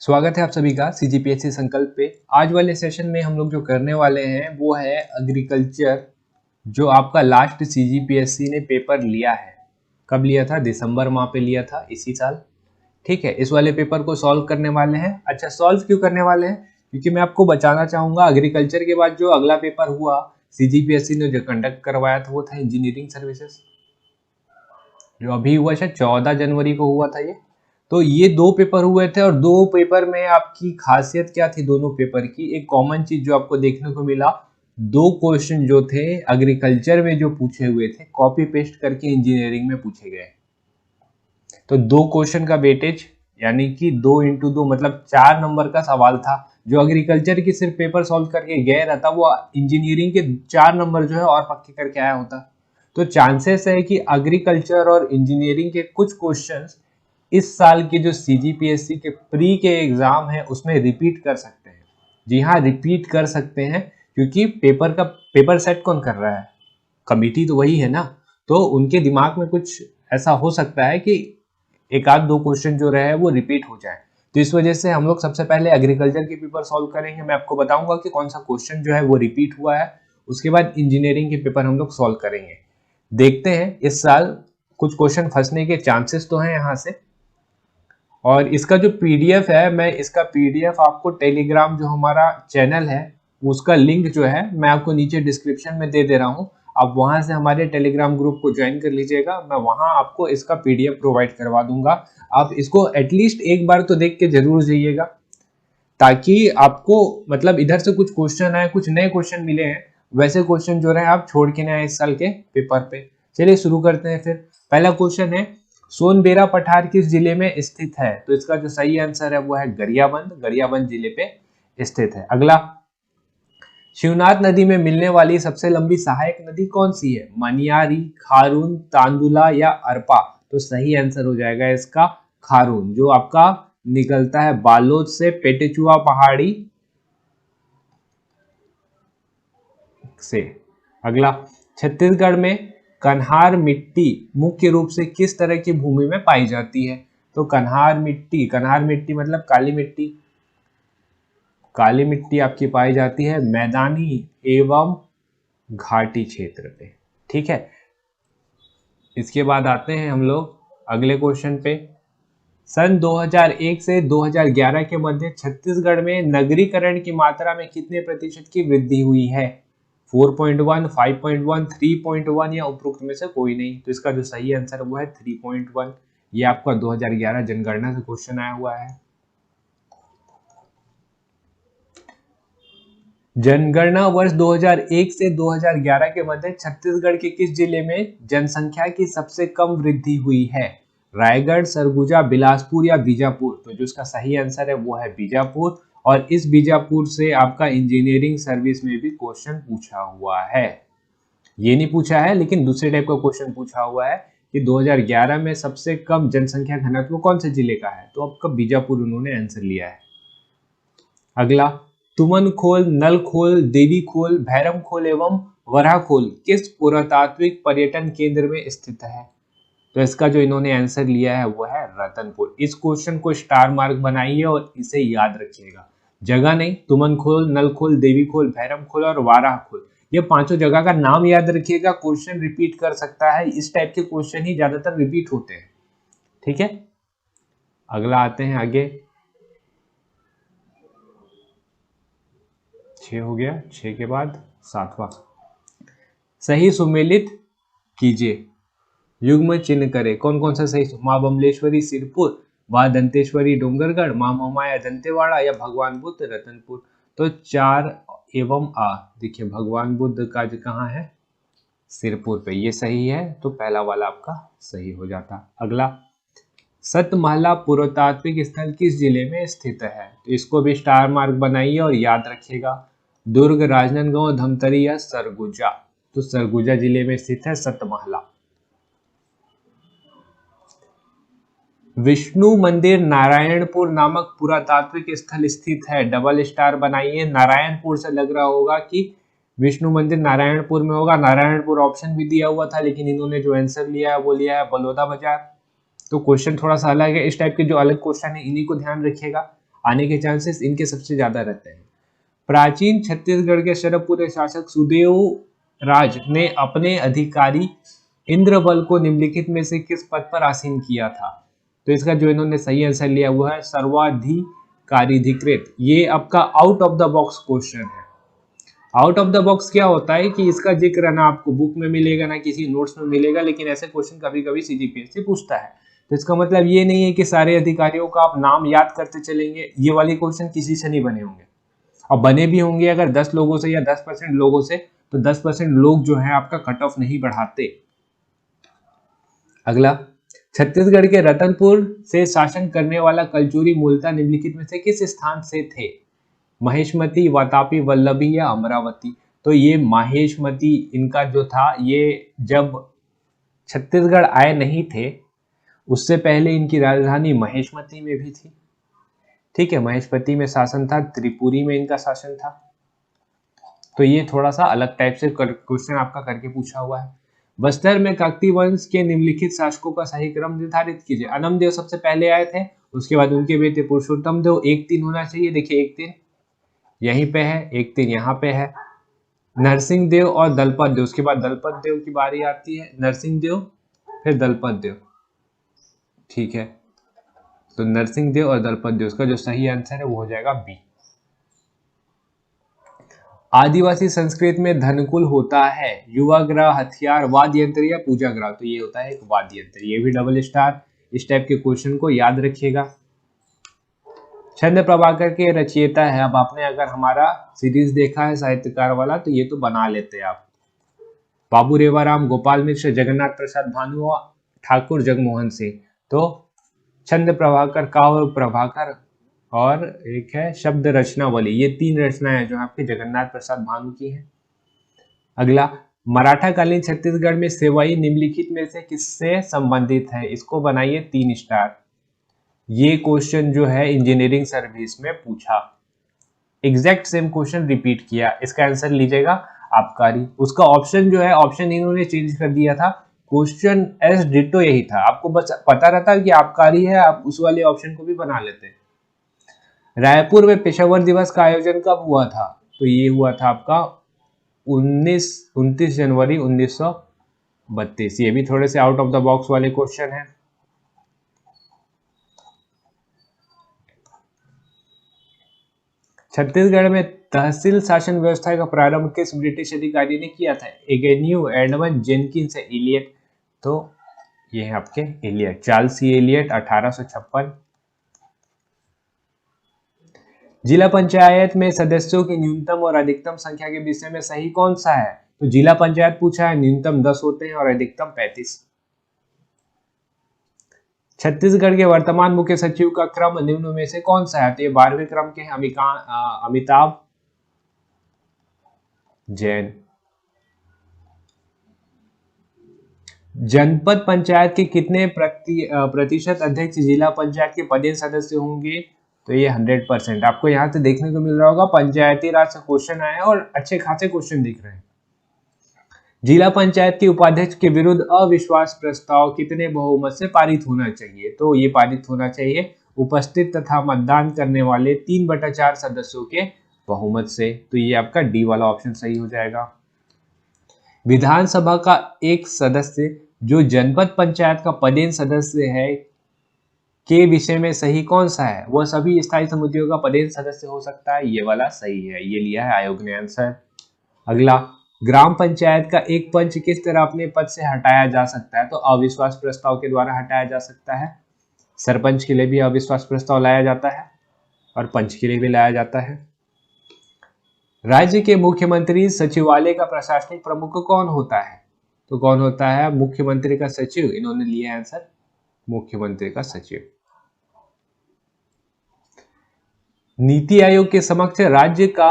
स्वागत है आप सभी का सीजीपीएससी संकल्प पे। आज वाले सेशन में हम लोग जो करने वाले हैं वो है एग्रीकल्चर, जो आपका लास्ट सीजीपीएससी ने पेपर लिया है। कब लिया था? दिसंबर माह पे लिया था इसी साल। ठीक है, इस वाले पेपर को सॉल्व करने वाले हैं। अच्छा, सॉल्व क्यों करने वाले हैं? क्योंकि मैं आपको बताना चाहूंगा एग्रीकल्चर के बाद जो अगला पेपर हुआ सीजीपीएससी ने जो कंडक्ट करवाया था वो था इंजीनियरिंग सर्विसेज, जो अभी हुआ शायद 14 जनवरी को हुआ था ये। तो ये दो पेपर हुए थे और दो पेपर में आपकी खासियत क्या थी? दोनों पेपर की एक कॉमन चीज जो आपको देखने को मिला, दो क्वेश्चन जो थे एग्रीकल्चर में जो पूछे हुए थे कॉपी पेस्ट करके इंजीनियरिंग में पूछे गए। तो दो क्वेश्चन का वेटेज यानी कि 2 into 2 मतलब 4 नंबर का सवाल था। जो एग्रीकल्चर की सिर्फ पेपर सॉल्व करके गया रहता वो इंजीनियरिंग के 4 नंबर जो है और पक्के करके आया होता। तो चांसेस है कि एग्रीकल्चर और इंजीनियरिंग के कुछ क्वेश्चंस इस साल के जो सीजीपीएससी के प्री के एग्जाम है उसमें रिपीट कर सकते हैं। जी हाँ, रिपीट कर सकते हैं, क्योंकि पेपर सेट कौन कर रहा है? कमिटी तो वही है ना। तो उनके दिमाग में कुछ ऐसा हो सकता है कि एक आध दो क्वेश्चन जो रहे वो रिपीट हो जाए। तो इस वजह से हम लोग सबसे पहले एग्रीकल्चर के पेपर सॉल्व करेंगे। मैं आपको बताऊंगा कि कौन सा क्वेश्चन जो है वो रिपीट हुआ है। उसके बाद इंजीनियरिंग के पेपर हम लोग सॉल्व करेंगे। देखते हैं इस साल कुछ क्वेश्चन फंसने के चांसेस तो हैं यहाँ से। और इसका जो पीडीएफ है, मैं इसका पीडीएफ आपको टेलीग्राम जो हमारा चैनल है उसका लिंक जो है मैं आपको नीचे डिस्क्रिप्शन में दे रहा हूँ। आप वहां से हमारे टेलीग्राम ग्रुप को ज्वाइन कर लीजिएगा। मैं वहां आपको इसका पीडीएफ प्रोवाइड करवा दूंगा। आप इसको एटलीस्ट एक बार तो देख के जरूर जाइएगा, ताकि आपको मतलब इधर से कुछ क्वेश्चन आए, कुछ नए क्वेश्चन मिले हैं, वैसे क्वेश्चन जो रहे आप छोड़ के ना आए इस साल के पेपर पे। चलिए शुरू करते हैं फिर। पहला क्वेश्चन है, सोनबेरा पठार किस जिले में स्थित है? तो इसका जो सही आंसर है वो है गरियाबंद। गरियाबंद जिले पे स्थित है। अगला, शिवनाथ नदी में मिलने वाली सबसे लंबी सहायक नदी कौन सी है? मनियारी, खारून, तांदुला या अरपा? तो सही आंसर हो जाएगा इसका खारून, जो आपका निकलता है बालोद से पेटेचुआ पहाड़ी से। अगला, छत्तीसगढ़ में कन्हार मिट्टी मुख्य रूप से किस तरह की भूमि में पाई जाती है? तो कन्हार मिट्टी मतलब काली मिट्टी। काली मिट्टी आपकी पाई जाती है मैदानी एवं घाटी क्षेत्र पे। ठीक है, इसके बाद आते हैं हम लोग अगले क्वेश्चन पे। सन 2001 से 2011 के मध्य छत्तीसगढ़ में नगरीकरण की मात्रा में कितने प्रतिशत की वृद्धि हुई है? 4.1, 5.1, 3.1 या उपरोक्त में से कोई नहीं। तो इसका जो सही आंसर वो है 3.1। ये आपका 2011 जनगणना से क्वेश्चन आया हुआ है। जनगणना वर्ष 2001 से 2011 के मध्य छत्तीसगढ़ के किस जिले में जनसंख्या की सबसे कम वृद्धि हुई है? रायगढ़, सरगुजा, बिलासपुर या बीजापुर? तो जो इसका सही आंसर है वो है बीजापुर। और इस बीजापुर से आपका इंजीनियरिंग सर्विस में भी क्वेश्चन पूछा हुआ है। ये नहीं पूछा है, लेकिन दूसरे टाइप का क्वेश्चन पूछा हुआ है कि 2011 में सबसे कम जनसंख्या घनत्व कौन से जिले का है? तो आपका बीजापुर उन्होंने आंसर लिया है। अगला, तुमन खोल, नल खोल, देवी खोल, भैरम खोल एवं वराह खोल किस पुरातात्विक पर्यटन केंद्र में स्थित है? तो इसका जो इन्होंने आंसर लिया है वो है रतनपुर। इस क्वेश्चन को स्टार मार्क बनाइए और इसे याद रखिएगा। जगह नहीं, तुमन खोल, नल खोल, देवी खोल, भैरम खोल और वाराह खोल, ये पांचों जगह का नाम याद रखिएगा। क्वेश्चन रिपीट कर सकता है, इस टाइप के क्वेश्चन ही ज्यादातर रिपीट होते हैं। ठीक है, अगला आते हैं आगे। 6 हो गया, 6 के बाद 7वां। सही सुमेलित कीजिए, युग्म चिन्ह करे। कौन कौन सा सही? माँ बमलेश्वरी सिरपुर, माँ दंतेश्वरी डोंगरगढ़, माँ मोमाया दंतेवाड़ा या भगवान बुद्ध रतनपुर? तो 4 एवं आ। देखिए भगवान बुद्ध का कहाँ है? सिरपुर पे। ये सही है, तो पहला वाला आपका सही हो जाता। अगला, सतमहला पुरातात्विक स्थल किस जिले में स्थित है? तो इसको भी स्टार मार्क बनाइए और याद रखिएगा। दुर्ग, राजनांदगांव, धमतरी या सरगुजा? तो सरगुजा जिले में स्थित है सतमहला। विष्णु मंदिर नारायणपुर नामक पुरातात्विक स्थल स्थित है। डबल स्टार बनाइए। नारायणपुर से लग रहा होगा कि विष्णु मंदिर नारायणपुर में होगा। नारायणपुर ऑप्शन भी दिया हुआ था, लेकिन इन्होंने जो आंसर लिया है वो लिया है बलौदा बाजार। तो क्वेश्चन थोड़ा सा अलग है। इस टाइप के जो अलग क्वेश्चन है इन्हीं को ध्यान रखिएगा। आने के चांसेस इनके सबसे ज्यादा रहते हैं। प्राचीन छत्तीसगढ़ के शरभपुर शासक सुदेव राज ने अपने अधिकारी इंद्रबल को निम्नलिखित में से किस पद पर आसीन किया था? तो इसका जो इन्होंने सही आंसर लिया हुआ है सर्वाधिकारीधिकृत। ये आपका out of the box question है। आउट ऑफ द बॉक्स क्या होता है कि इसका जिक्र ना आपको बुक में मिलेगा ना किसी नोट्स में मिलेगा, लेकिन ऐसे क्वेश्चन कभी कभी सीजीपीएससी पूछता है। तो इसका मतलब ये नहीं है कि सारे अधिकारियों का आप नाम याद करते चलेंगे। ये वाले क्वेश्चन किसी से नहीं बने होंगे, और बने भी होंगे अगर 10 लोगों से या 10% लोगों से, तो 10% लोग जो है आपका कट ऑफ नहीं बढ़ाते। अगला, छत्तीसगढ़ के रतनपुर से शासन करने वाला कलचुरी मूलतः निम्नलिखित में से किस स्थान से थे? महेशमती, वातापी, वल्लभी या अमरावती? तो ये महेशमती इनका जो था, ये जब छत्तीसगढ़ आए नहीं थे उससे पहले इनकी राजधानी महेशमती में भी थी। ठीक है, महेशमती में शासन था, त्रिपुरी में इनका शासन था। तो ये थोड़ा सा अलग टाइप से क्वेश्चन आपका करके पूछा हुआ है। बस्तर में काकतीय वंश के निम्नलिखित शासकों का सही क्रम निर्धारित कीजिए। अनम देव सबसे पहले आए थे, उसके बाद उनके बेटे पुरुषोत्तम देव। 1-3 होना चाहिए। देखिए 1-3 यहीं पे है, 1-3 यहाँ पे है। नरसिंह देव और दलपत देव, उसके बाद दलपत देव की बारी आती है। नरसिंह देव फिर दलपत देव। ठीक है, तो नरसिंह देव और दलपत देव, उसका जो सही आंसर है वो हो जाएगा बी। आदिवासी संस्कृत में धनकुल होता है युवाग्रह, हथियार, वाद्य यंत्र या पूजा ग्रह? तो ये होता है एक वाद्य यंत्र। ये भी डबल स्टार। इस टाइप के क्वेश्चन को याद रखिएगा। छंद प्रभाकर के रचयिता है। अब आपने अगर हमारा सीरीज देखा है साहित्यकार वाला, तो ये तो बना लेते हैं आप। बाबू रेवाराम, गोपाल मिश्र, जगन्नाथ प्रसाद भानु और ठाकुर जगमोहन सिंह। तो छंद प्रभाकर, काव्य प्रभाकर और एक है शब्द रचनावली। ये 3 रचनाएं जो आपके जगन्नाथ प्रसाद भानु की हैं। अगला, मराठा कालीन छत्तीसगढ़ में सेवाई निम्नलिखित में से किससे संबंधित है? इसको बनाइए 3 स्टार। ये क्वेश्चन जो है इंजीनियरिंग सर्विस में पूछा, एग्जैक्ट सेम क्वेश्चन रिपीट किया। इसका आंसर लीजिएगा आबकारी। उसका ऑप्शन जो है, ऑप्शन इन्होंने चेंज कर दिया था। क्वेश्चन एस डिटो यही था। आपको बस पता रहता कि आबकारी है, आप उस वाले ऑप्शन को भी बना लेते। रायपुर में पेशेवर दिवस का आयोजन कब हुआ था? तो ये हुआ था आपका 29 जनवरी 1932। ये भी थोड़े से आउट ऑफ द बॉक्स वाले क्वेश्चन है। छत्तीसगढ़ में तहसील शासन व्यवस्था का प्रारंभ किस ब्रिटिश अधिकारी ने किया था? Agnew, Edmund, Jenkins, Elliot? तो ये है आपके इलियट, चार्ल्स सी इलियट, 1856। जिला पंचायत में सदस्यों की न्यूनतम और अधिकतम संख्या के विषय में सही कौन सा है? तो जिला पंचायत पूछा है, न्यूनतम 10 होते हैं और अधिकतम 35। छत्तीसगढ़ के वर्तमान मुख्य सचिव का क्रम निम्न में से कौन सा है? तो ये 12वें क्रम के हैं, अमिताभ जैन। जनपद पंचायत के कितने प्रतिशत अध्यक्ष जिला पंचायत के पदेन सदस्य होंगे? तो ये 100%। आपको यहाँ से देखने को मिल रहा होगा पंचायती राज से क्वेश्चन आए और अच्छे खासे क्वेश्चन दिख रहे हैं। जिला पंचायत के उपाध्यक्ष के विरुद्ध अविश्वास प्रस्ताव कितने बहुमत से पारित होना चाहिए? तो ये पारित होना चाहिए उपस्थित तथा मतदान करने वाले 3/4 सदस्यों के बहुमत से। तो ये आपका डी वाला ऑप्शन सही हो जाएगा। विधानसभा का एक सदस्य जो जनपद पंचायत का पदेन सदस्य है के विषय में सही कौन सा है? वह सभी स्थायी समितियों का पदेन सदस्य हो सकता है। ये वाला सही है, ये लिया है आयोग ने आंसर। अगला, ग्राम पंचायत का एक पंच किस तरह अपने पद से हटाया जा सकता है? तो अविश्वास प्रस्ताव के द्वारा हटाया जा सकता है। सरपंच के लिए भी अविश्वास प्रस्ताव लाया जाता है और पंच के लिए भी लाया जाता है। राज्य के मुख्यमंत्री सचिवालय का प्रशासनिक प्रमुख कौन होता है? तो कौन होता है? मुख्यमंत्री का सचिव। इन्होंने लिया आंसर मुख्यमंत्री का सचिव। नीति आयोग के समक्ष राज्य का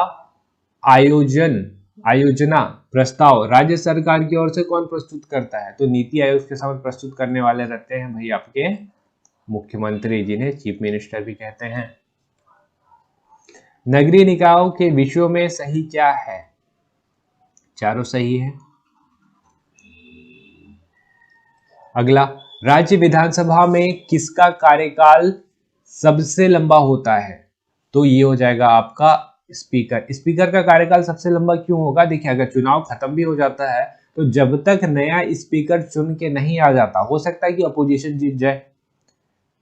आयोजना प्रस्ताव राज्य सरकार की ओर से कौन प्रस्तुत करता है? तो नीति आयोग के समक्ष प्रस्तुत करने वाले रहते हैं भाई आपके मुख्यमंत्री, जिन्हें चीफ मिनिस्टर भी कहते हैं। नगरीय निकायों के विषयों में सही क्या है? चारों सही है। अगला, राज्य विधानसभा में किसका कार्यकाल सबसे लंबा होता है? तो ये हो जाएगा आपका स्पीकर। स्पीकर का कार्यकाल सबसे लंबा क्यों होगा? देखिए, अगर चुनाव खत्म भी हो जाता है तो जब तक नया स्पीकर चुन के नहीं आ जाता, हो सकता है कि अपोजिशन जीत जाए।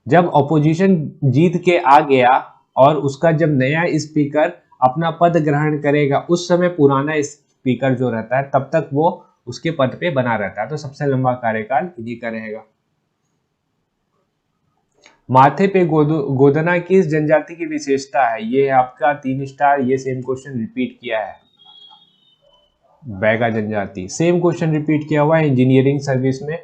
जब अपोजिशन जीत के आ गया और उसका जब नया स्पीकर अपना पद ग्रहण करेगा, उस समय पुराना स्पीकर जो रहता है तब तक वो उसके पद पे बना रहता है। तो सबसे लंबा कार्यकाल इन्हीं का रहेगा। माथे पे गोदना किस जनजाति की विशेषता है? ये आपका 3 स्टार। ये सेम क्वेश्चन रिपीट किया है, बैगा जनजाति। सेम क्वेश्चन रिपीट किया हुआ है इंजीनियरिंग सर्विस में।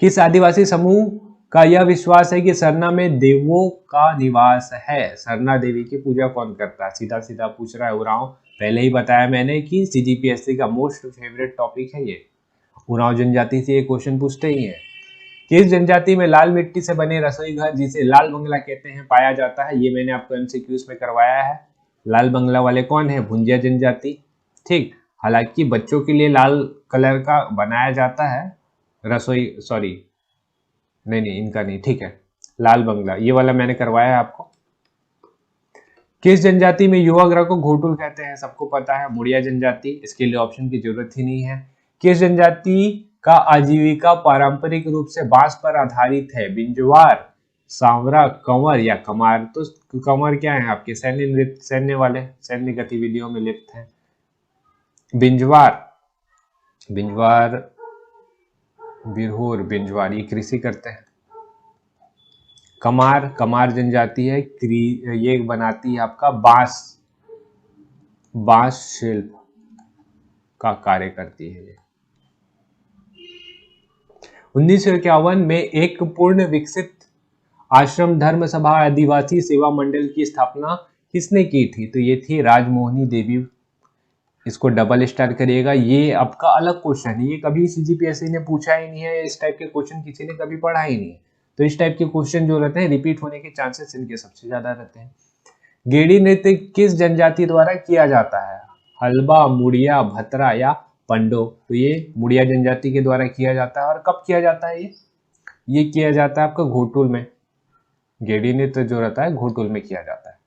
किस आदिवासी समूह का यह विश्वास है कि सरना में देवों का निवास है? सरना देवी की पूजा कौन करता है? सीधा सीधा पूछ रहा है उरांव। पहले ही बताया मैंने कि सीजीपीएससी का मोस्ट फेवरेट टॉपिक है ये। उरांव जनजाति से ये क्वेश्चन पूछते ही है। किस जनजाति में लाल मिट्टी से बने रसोई घर, जिसे लाल बंगला कहते हैं, पाया जाता है? ये मैंने आपको एमसीक्यूज में करवाया है। लाल बंगला वाले कौन है? भुंजिया जनजाति। ठीक, हालांकि बच्चों के लिए लाल कलर का बनाया जाता है रसोई, सॉरी नहीं इनका नहीं, ठीक है, लाल बंगला ये वाला मैंने करवाया है आपको। किस जनजाति में युवा ग्रह को घोटुल कहते हैं? सबको पता है, मुड़िया जनजाति। इसके लिए ऑप्शन की जरूरत ही नहीं है। किस जनजाति का आजीविका पारंपरिक रूप से बांस पर आधारित है? बिंजवार, सांवरा, कंवर या कमार? तो कंवर क्या है? आपके सैन्य नृत्य, सैन्य वाले, सैन्य गतिविधियों में लिप्त है। बिंजवार, बिंजवार, बिरहोर, बिंजवार ये कृषि करते हैं। कमार, कमार जनजाति है, ये बनाती है आपका बांस शिल्प का कार्य करती है ये। 1951 में एक पूर्ण विकसित आश्रम धर्म सभा आदिवासी सेवा मंडल की स्थापना किसने की थी? तो ये थी राजमोहनी देवी। इसको डबल स्टार करिएगा। ये आपका अलग क्वेश्चन है, ये कभी सीजीपीएससी ने पूछा ही नहीं है। इस टाइप के क्वेश्चन किसी ने कभी पढ़ा ही नहीं है। तो इस टाइप के क्वेश्चन जो रहते हैं रिपीट होने के चांसेस इनके सबसे ज्यादा रहते हैं। गेड़ी नृत्य किस जनजाति द्वारा किया जाता है? हलबा, मुड़िया, भतरा या पंडो? तो ये मुड़िया जनजाति के द्वारा किया जाता है। और कब किया जाता है? ये किया जाता है आपका घोटुल में। गेड़ी नृत्य जो रहता है घोटुल में किया जाता है।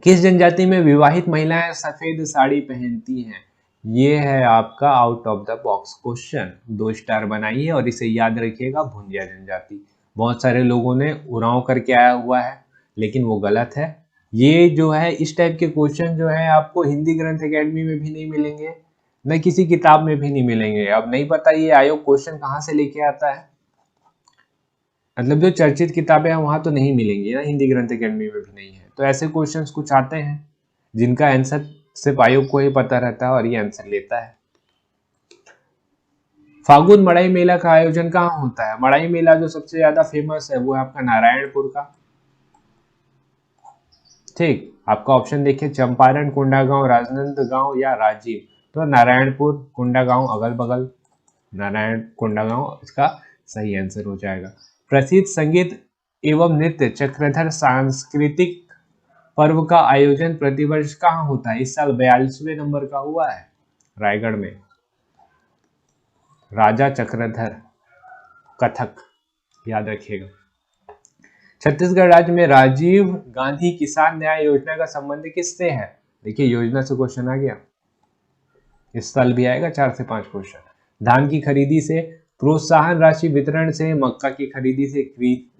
किस जनजाति में विवाहित महिलाएं सफेद साड़ी पहनती हैं? ये है आपका out of the box question. 2 star बनाइए और इसे याद रखिएगा, भुंजिया जनजाति। बहुत सारे लोगों ने उरांव करके आया हुआ है, लेकिन वो गलत है। ये जो है इस टाइप के क्वेश्चन जो है आपको हिंदी ग्रंथ एकेडमी में भी नहीं मिलेंगे, न किसी किताब में भी नहीं मिलेंगे। अब नहीं पता ये आयोग क्वेश्चन कहाँ से लेके आता है, मतलब जो चर्चित किताबें हैं वहां तो नहीं मिलेंगी ना, हिंदी ग्रंथ एकेडमी में भी नहीं है। तो ऐसे क्वेश्चंस कुछ आते हैं जिनका आंसर सिर्फ आयोग को ही पता रहता है और ये आंसर लेता है। फागुन मड़ई मेला का आयोजन कहाँ होता है? मड़ई मेला जो सबसे ज्यादा फेमस है वो है आपका नारायणपुर का। ठीक, आपका ऑप्शन देखिए, चंपारण, कोंडागांव, राजनांदगांव या राजीव। तो नारायणपुर, कोंडागांव अगल बगल, नारायण कोंडागांव इसका सही आंसर हो जाएगा। प्रसिद्ध संगीत एवं नृत्य चक्रधर सांस्कृतिक पर्व का आयोजन प्रतिवर्ष कहाँ होता है? इस साल 42वें नंबर का हुआ है रायगढ़ में। राजा चक्रधर कथक, याद रखिएगा। छत्तीसगढ़ राज्य में राजीव गांधी किसान न्याय योजना का संबंध किससे है? देखिए योजना से क्वेश्चन आ गया, इस साल भी आएगा 4 से 5 क्वेश्चन। धान की खरीदी से, प्रोत्साहन राशि वितरण से, मक्का की खरीदी से,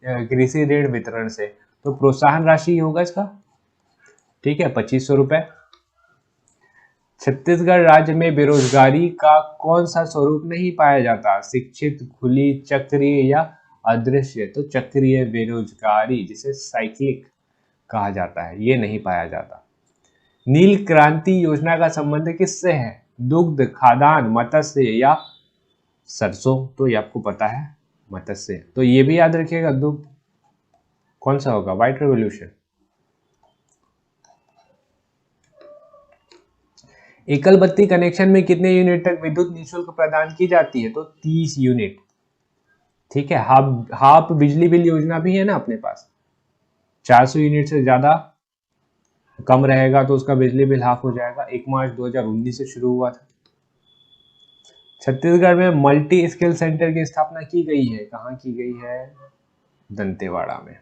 कृषि ऋण वितरण से। तो प्रोत्साहन राशि होगा इसका, ठीक है, 2500 रुपए। छत्तीसगढ़ राज्य में बेरोजगारी का कौन सा स्वरूप नहीं पाया जाता? शिक्षित, खुली, चक्रीय या अदृश्य? तो चक्रीय बेरोजगारी, जिसे साइक्लिक कहा जाता है, ये नहीं पाया जाता। नील क्रांति योजना का संबंध किससे है? दुग्ध, खाद्यान्न, मत्स्य या सरसों? तो ये आपको पता है, मत्स्य। तो ये भी याद रखिएगा, दुग्ध कौन सा होगा? White revolution. एकल बत्ती कनेक्शन में कितने यूनिट तक विद्युत निःशुल्क प्रदान की जाती है? तो 30 यूनिट। ठीक है, हाफ बिजली बिल योजना भी है ना अपने पास। 400 यूनिट से ज्यादा कम रहेगा तो उसका बिजली बिल हाफ हो जाएगा। 1 मार्च 2019 से शुरू हुआ था। छत्तीसगढ़ में मल्टी स्किल सेंटर की स्थापना की गई है, कहाँ की गई है? दंतेवाड़ा में।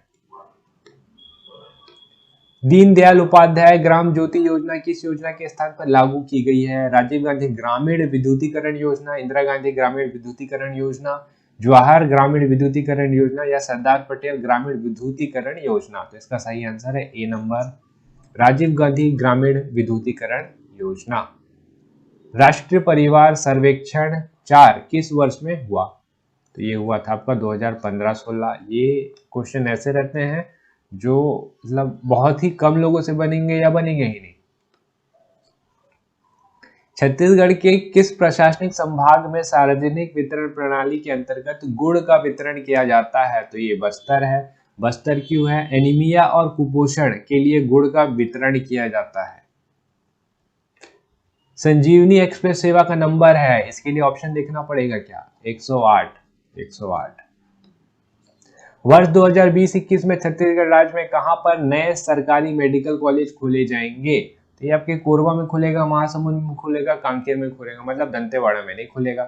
दीनदयाल उपाध्याय ग्राम ज्योति योजना किस योजना के स्थान पर लागू की गई है? राजीव गांधी ग्रामीण विद्युतीकरण योजना, इंदिरा गांधी ग्रामीण विद्युतीकरण योजना, जवाहर ग्रामीण विद्युतीकरण योजना या सरदार पटेल ग्रामीण विद्युतीकरण योजना। तो इसका सही आंसर है ए नंबर, राजीव गांधी ग्रामीण विद्युतीकरण योजना। राष्ट्रीय परिवार सर्वेक्षण 4 किस वर्ष में हुआ? तो ये हुआ था आपका 2015-16। ये क्वेश्चन ऐसे रहते हैं जो मतलब बहुत ही कम लोगों से बनेंगे या बनेंगे ही नहीं। छत्तीसगढ़ के किस प्रशासनिक संभाग में सार्वजनिक वितरण प्रणाली के अंतर्गत गुड़ का वितरण किया जाता है? तो ये बस्तर है। बस्तर क्यों है? एनीमिया और कुपोषण के लिए गुड़ का वितरण किया जाता है। संजीवनी एक्सप्रेस सेवा का नंबर है, इसके लिए ऑप्शन देखना पड़ेगा क्या? 108। वर्ष 2020-21 में छत्तीसगढ़ राज्य में कहां पर नए सरकारी मेडिकल कॉलेज खोले जाएंगे? तो ये आपके कोरबा में खुलेगा, महासमुंद में खुलेगा, कांकेर में खुलेगा, मतलब दंतेवाड़ा में नहीं खुलेगा।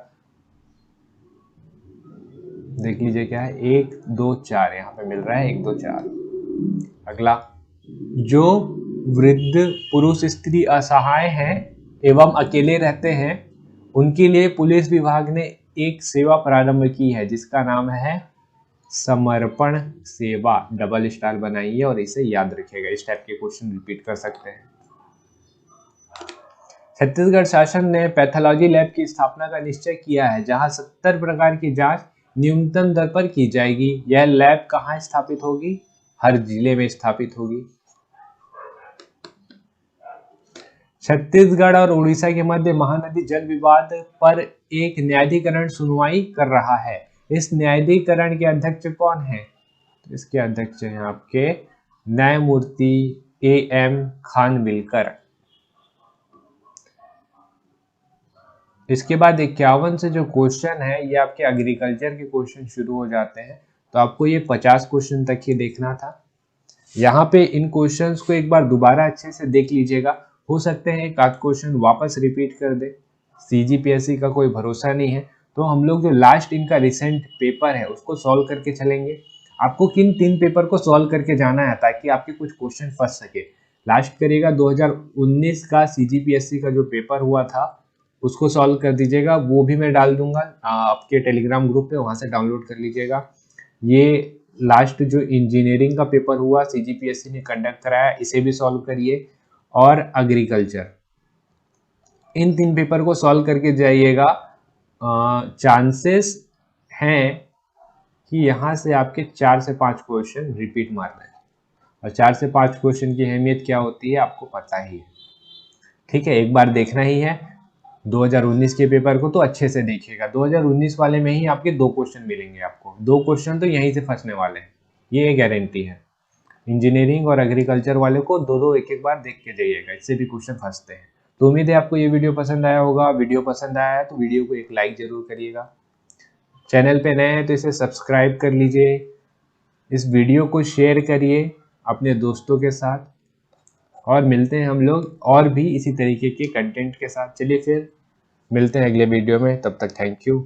देख लीजिए क्या है, 1 2 4 यहाँ पे मिल रहा है, 1 2 4। अगला, जो वृद्ध पुरुष स्त्री असहाय हैं एवं अकेले रहते हैं उनके लिए पुलिस विभाग ने एक सेवा प्रारंभ की है जिसका नाम है समर्पण सेवा। डबल स्टार बनाइए और इसे याद रखिएगा, इस टाइप के क्वेश्चन रिपीट कर सकते हैं। छत्तीसगढ़ शासन ने पैथोलॉजी लैब की स्थापना का निश्चय किया है जहां 70 प्रकार की जांच न्यूनतम दर पर की जाएगी। यह लैब कहां स्थापित होगी? हर जिले में स्थापित होगी। छत्तीसगढ़ और उड़ीसा के मध्य महानदी जल विवाद पर एक न्यायाधिकरण सुनवाई कर रहा है। इस न्यायाधिकरण के अध्यक्ष कौन है? तो इसके अध्यक्ष हैं आपके न्यायमूर्ति AM खानविलकर। इसके बाद 51 से जो क्वेश्चन है ये आपके एग्रीकल्चर के क्वेश्चन शुरू हो जाते हैं, तो आपको ये 50 क्वेश्चन तक ही देखना था। यहाँ पे इन क्वेश्चंस को एक बार दोबारा अच्छे से देख लीजिएगा, हो सकते हैं एक आध क्वेश्चन वापस रिपीट कर दे। CGPSC का कोई भरोसा नहीं है, तो हम लोग जो लास्ट इनका रिसेंट पेपर है उसको सॉल्व करके चलेंगे। आपको किन 3 पेपर को सॉल्व करके जाना है ताकि आपके कुछ क्वेश्चन फंस सके। लास्ट करिएगा 2019 का CGPSC का जो पेपर हुआ था उसको सॉल्व कर दीजिएगा, वो भी मैं डाल दूंगा आपके टेलीग्राम ग्रुप पे, वहां से डाउनलोड कर लीजिएगा। ये लास्ट जो इंजीनियरिंग का पेपर हुआ CGPSC ने कंडक्ट कराया, इसे भी सॉल्व करिए, और एग्रीकल्चर, इन 3 पेपर को सॉल्व करके जाइएगा। चांसेस हैं कि यहाँ से आपके 4 से 5 क्वेश्चन रिपीट मारना है, और 4 से 5 क्वेश्चन की अहमियत क्या होती है आपको पता ही है। ठीक है, एक बार देखना ही है। 2019 के पेपर को तो अच्छे से देखिएगा, 2019 वाले में ही आपके 2 क्वेश्चन मिलेंगे आपको, 2 क्वेश्चन तो यहीं से फंसने वाले हैं, ये गारंटी है। इंजीनियरिंग और एग्रीकल्चर वाले को 2-2 एक-एक बार देख के जाइएगा, इससे भी क्वेश्चन फंसते हैं। तो उम्मीद है आपको ये वीडियो पसंद आया होगा। वीडियो पसंद आया है तो वीडियो को एक लाइक जरूर करिएगा। चैनल पे नए हैं तो इसे सब्सक्राइब कर लीजिए, इस वीडियो को शेयर करिए अपने दोस्तों के साथ, और मिलते हैं हम लोग और भी इसी तरीके के कंटेंट के साथ। चलिए फिर मिलते हैं अगले वीडियो में, तब तक थैंक यू।